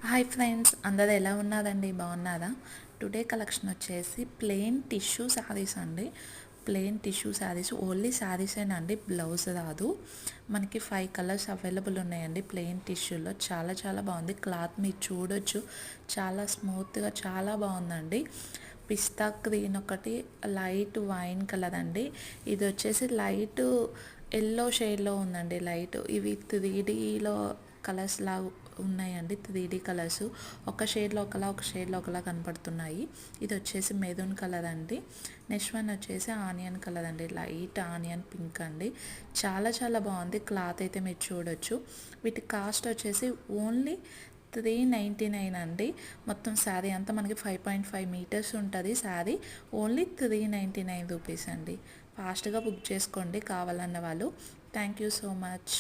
Hi friends, అందరు ఎలా ఉన్నారండి? బాగున్నారా? టుడే కలెక్షన్ వచ్చేసి ప్లెయిన్ టిష్యూ శారీస్ అండి. ప్లెయిన్ టిష్యూ శారీస్, ఓన్లీ శారీసేనండి, బ్లౌజ్ రాదు. మనకి 5 కలర్స్ అవైలబుల్ ఉన్నాయండి ప్లెయిన్ టిష్యూలో. చాలా చాలా బాగుంది క్లాత్, మీరు చూడొచ్చు. చాలా స్మూత్గా చాలా బాగుందండి. పిస్తా గ్రీన్ ఒకటి, లైట్ వైన్ కలర్ అండి. ఇది వచ్చేసి లైట్ ఎల్లో షేడ్లో ఉందండి. లైట్ ఇవి 3Dలో కలర్స్ లా ఉన్నాయండి. 3D కలర్స్ ఒక షేడ్లో ఒకలా, ఒక షేడ్లో ఒకలా కనపడుతున్నాయి. ఇది వచ్చేసి మెరూన్ కలర్ అండి. నెక్స్ట్ వన్ వచ్చేసి ఆనియన్ కలర్ అండి, లైట్ ఆనియన్ పింక్ అండి. చాలా చాలా బాగుంది క్లాత్ అయితే, మీరు చూడొచ్చు. వీటి కాస్ట్ వచ్చేసి ఓన్లీ 399 అండి. మొత్తం శారీ అంతా మనకి 5.5 మీటర్స్ ఉంటుంది శారీ. ఓన్లీ 399 రూపీస్ అండి. ఫాస్ట్గా బుక్ చేసుకోండి కావాలన్న వాళ్ళు. Thank you so much.